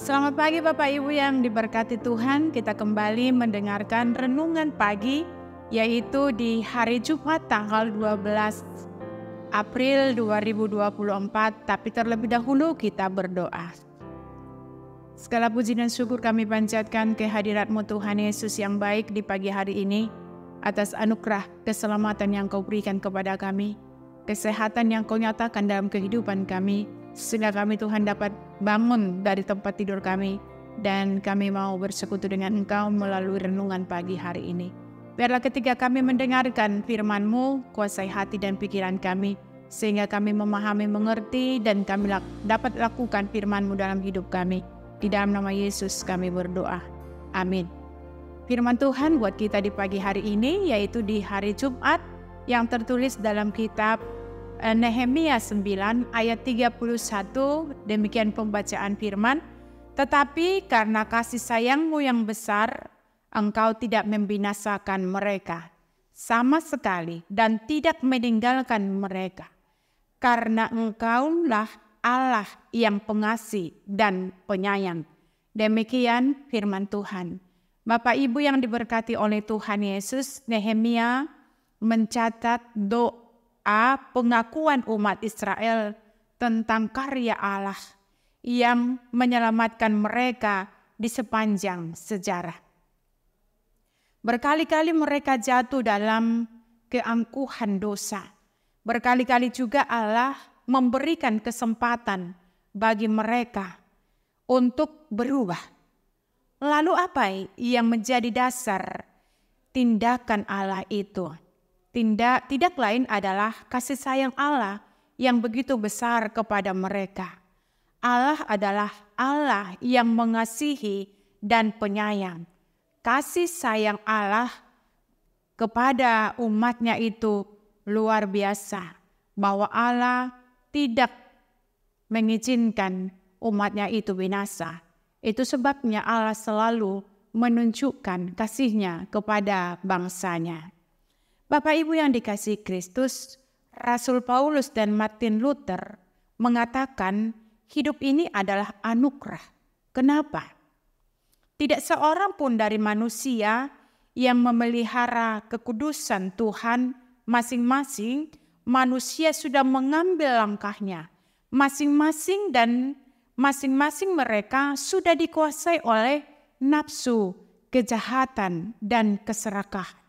Selamat pagi Bapak Ibu yang diberkati Tuhan. Kita kembali mendengarkan renungan pagi, yaitu di hari Jumat tanggal 12 April 2024. Tapi terlebih dahulu kita berdoa. Segala puji dan syukur kami panjatkan kehadirat-Mu Tuhan Yesus yang baik di pagi hari ini, atas anugerah keselamatan yang Kau berikan kepada kami, kesehatan yang Kau nyatakan dalam kehidupan kami, sehingga kami Tuhan dapat bangun dari tempat tidur kami, dan kami mau bersekutu dengan Engkau melalui renungan pagi hari ini. Biarlah ketika kami mendengarkan firman-Mu, kuasai hati dan pikiran kami, sehingga kami memahami, mengerti, dan kami dapat lakukan firman-Mu dalam hidup kami. Di dalam nama Yesus kami berdoa. Amin. Firman Tuhan buat kita di pagi hari ini, yaitu di hari Jumat, yang tertulis dalam kitab Nehemia 9 ayat 31, demikian pembacaan firman. Tetapi karena kasih sayang-Mu yang besar, Engkau tidak membinasakan mereka sama sekali dan tidak meninggalkan mereka. Karena Engkaulah Allah yang pengasih dan penyayang. Demikian firman Tuhan. Bapak Ibu yang diberkati oleh Tuhan Yesus, Nehemia mencatat doa pengakuan umat Israel tentang karya Allah yang menyelamatkan mereka di sepanjang sejarah. Berkali-kali mereka jatuh dalam keangkuhan dosa. Berkali-kali juga Allah memberikan kesempatan bagi mereka untuk berubah. Lalu apa yang menjadi dasar tindakan Allah itu? Tidak lain adalah kasih sayang Allah yang begitu besar kepada mereka. Allah adalah Allah yang mengasihi dan penyayang. Kasih sayang Allah kepada umatnya itu luar biasa, bahwa Allah tidak mengizinkan umatnya itu binasa. Itu sebabnya Allah selalu menunjukkan kasih-Nya kepada bangsanya. Bapak Ibu yang dikasihi Kristus, Rasul Paulus dan Martin Luther mengatakan hidup ini adalah anugerah. Kenapa? Tidak seorang pun dari manusia yang memelihara kekudusan Tuhan. Masing-masing manusia sudah mengambil langkahnya. Masing-masing mereka sudah dikuasai oleh nafsu, kejahatan, dan keserakahan.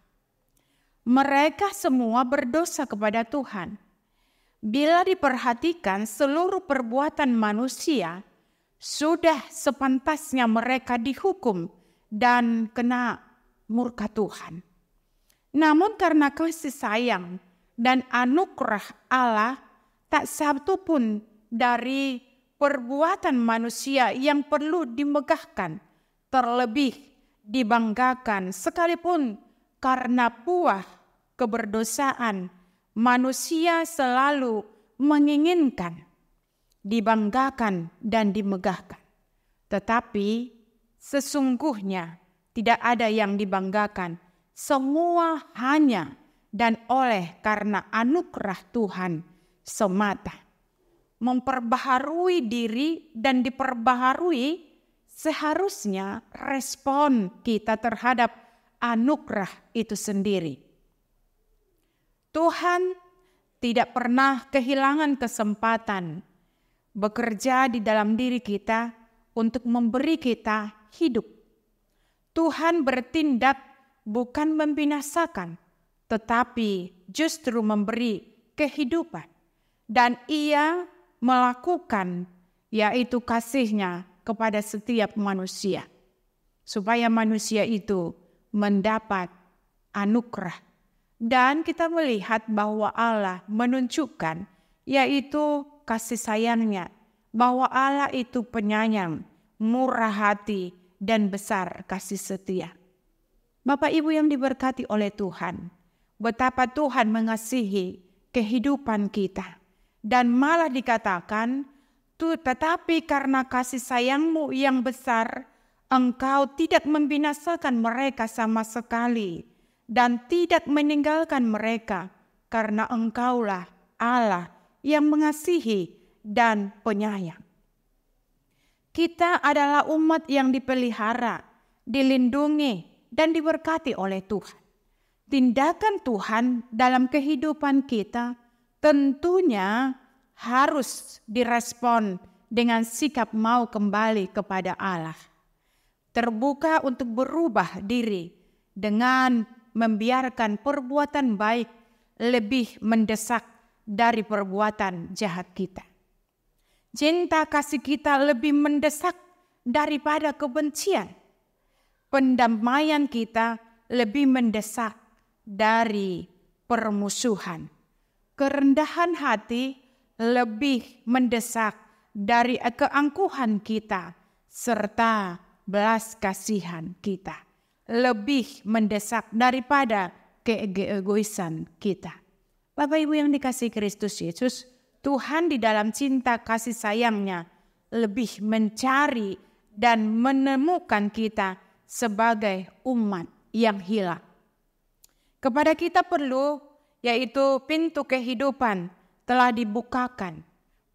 Mereka semua berdosa kepada Tuhan. Bila diperhatikan seluruh perbuatan manusia, sudah sepantasnya mereka dihukum dan kena murka Tuhan. Namun karena kasih sayang dan anugerah Allah, tak satu pun dari perbuatan manusia yang perlu dimegahkan, terlebih dibanggakan, sekalipun karena buah keberdosaan, manusia selalu menginginkan dibanggakan dan dimegahkan. Tetapi sesungguhnya tidak ada yang dibanggakan. Semua hanya dan oleh karena anugerah Tuhan semata. Memperbaharui diri dan diperbaharui seharusnya respon kita terhadap anugerah itu sendiri. Tuhan tidak pernah kehilangan kesempatan bekerja di dalam diri kita untuk memberi kita hidup. Tuhan bertindak bukan membinasakan, tetapi justru memberi kehidupan. Dan Ia melakukan, yaitu kasih-Nya kepada setiap manusia, supaya manusia itu mendapat anugerah. Dan kita melihat bahwa Allah menunjukkan, yaitu kasih sayang-Nya, bahwa Allah itu penyayang, murah hati, dan besar kasih setia. Bapak Ibu yang diberkati oleh Tuhan, betapa Tuhan mengasihi kehidupan kita. Dan malah dikatakan, tetapi karena kasih sayang-Mu yang besar, Engkau tidak membinasakan mereka sama sekali, dan tidak meninggalkan mereka, karena Engkaulah Allah yang mengasihi dan penyayang. Kita adalah umat yang dipelihara, dilindungi, dan diberkati oleh Tuhan. Tindakan Tuhan dalam kehidupan kita tentunya harus direspon dengan sikap mau kembali kepada Allah. Terbuka untuk berubah diri dengan membiarkan perbuatan baik lebih mendesak dari perbuatan jahat kita. Cinta kasih kita lebih mendesak daripada kebencian. Pendamaian kita lebih mendesak dari permusuhan. Kerendahan hati lebih mendesak dari keangkuhan kita, serta belas kasihan kita lebih mendesak daripada keegoisan kita. Bapak Ibu yang dikasihi Kristus Yesus, Tuhan di dalam cinta kasih sayangnya lebih mencari dan menemukan kita sebagai umat yang hilang. Kepada kita perlu, yaitu pintu kehidupan telah dibukakan.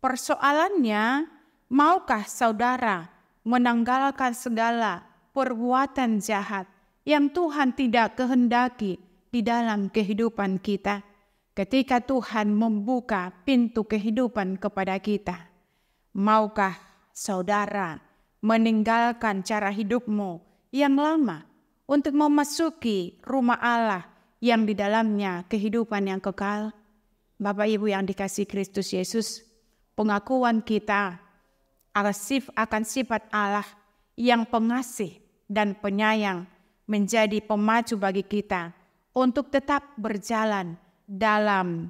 Persoalannya, maukah saudara menanggalkan segala perbuatan jahat yang Tuhan tidak kehendaki di dalam kehidupan kita? Ketika Tuhan membuka pintu kehidupan kepada kita, maukah saudara meninggalkan cara hidupmu yang lama untuk memasuki rumah Allah yang di dalamnya kehidupan yang kekal? Bapak Ibu yang dikasihi Kristus Yesus, pengakuan kita akan sifat Allah yang pengasih dan penyayang menjadi pemacu bagi kita untuk tetap berjalan dalam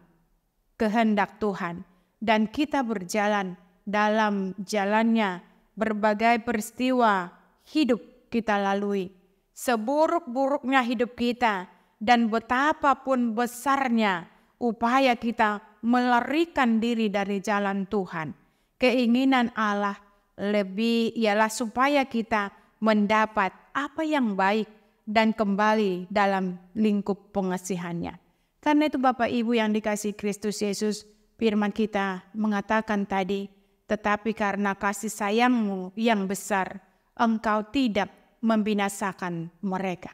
kehendak Tuhan, dan kita berjalan dalam jalannya. Berbagai peristiwa hidup kita lalui, seburuk-buruknya hidup kita, dan betapapun besarnya upaya kita melarikan diri dari jalan Tuhan. Keinginan Allah lebih ialah supaya kita mendapat apa yang baik dan kembali dalam lingkup pengasihannya. Karena itu Bapak Ibu yang dikasihi Kristus Yesus, firman kita mengatakan tadi, tetapi karena kasih sayang-Mu yang besar, Engkau tidak membinasakan mereka.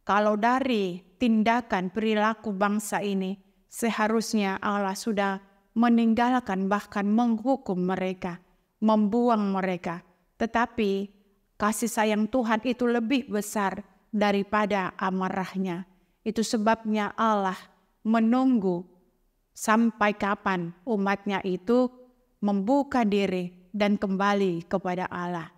Kalau dari tindakan perilaku bangsa ini, seharusnya Allah sudah meninggalkan bahkan menghukum mereka, membuang mereka. Tetapi kasih sayang Tuhan itu lebih besar daripada amarahnya. Itu sebabnya Allah menunggu sampai kapan umatnya itu membuka diri dan kembali kepada Allah.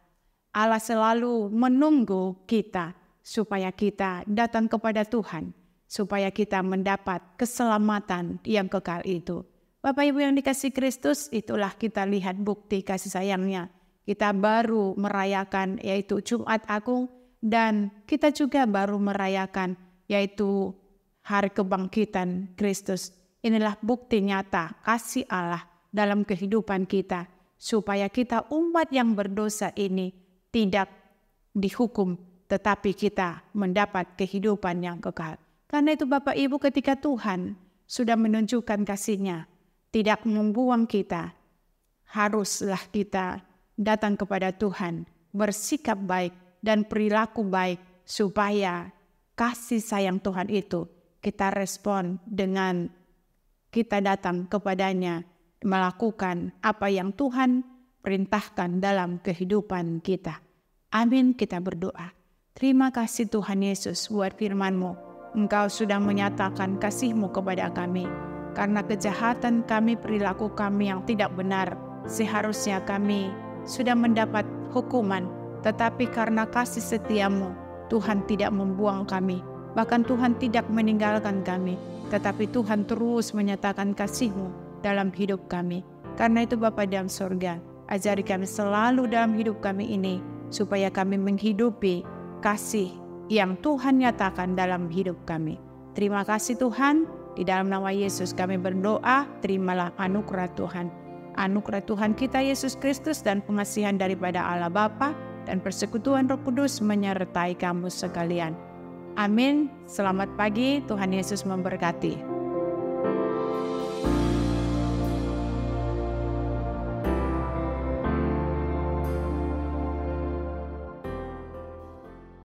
Allah selalu menunggu kita supaya kita datang kepada Tuhan, supaya kita mendapat keselamatan yang kekal itu. Bapak Ibu yang dikasihi Kristus, itulah kita lihat bukti kasih sayangnya. Kita baru merayakan yaitu Jumat Agung, dan kita juga baru merayakan yaitu Hari Kebangkitan Kristus. Inilah bukti nyata kasih Allah dalam kehidupan kita, supaya kita umat yang berdosa ini tidak dihukum, tetapi kita mendapat kehidupan yang kekal. Karena itu Bapak Ibu, ketika Tuhan sudah menunjukkan kasih-Nya, tidak membuang kita, haruslah kita datang kepada Tuhan, bersikap baik dan perilaku baik, supaya kasih sayang Tuhan itu kita respon dengan kita datang kepadanya, melakukan apa yang Tuhan perintahkan dalam kehidupan kita. Amin, kita berdoa. Terima kasih Tuhan Yesus buat firman-Mu. Engkau sudah menyatakan kasih-Mu kepada kami. Karena kejahatan kami, perilaku kami yang tidak benar, seharusnya kami sudah mendapat hukuman. Tetapi karena kasih setia-Mu, Tuhan tidak membuang kami. Bahkan Tuhan tidak meninggalkan kami, tetapi Tuhan terus menyatakan kasih-Mu dalam hidup kami. Karena itu Bapa dalam sorga, ajari kami selalu dalam hidup kami ini, supaya kami menghidupi kasih yang Tuhan nyatakan dalam hidup kami. Terima kasih Tuhan, di dalam nama Yesus kami berdoa, terimalah anugerah Tuhan. Anugerah Tuhan kita Yesus Kristus dan pengasihan daripada Allah Bapa dan persekutuan Roh Kudus menyertai kamu sekalian. Amin. Selamat pagi, Tuhan Yesus memberkati.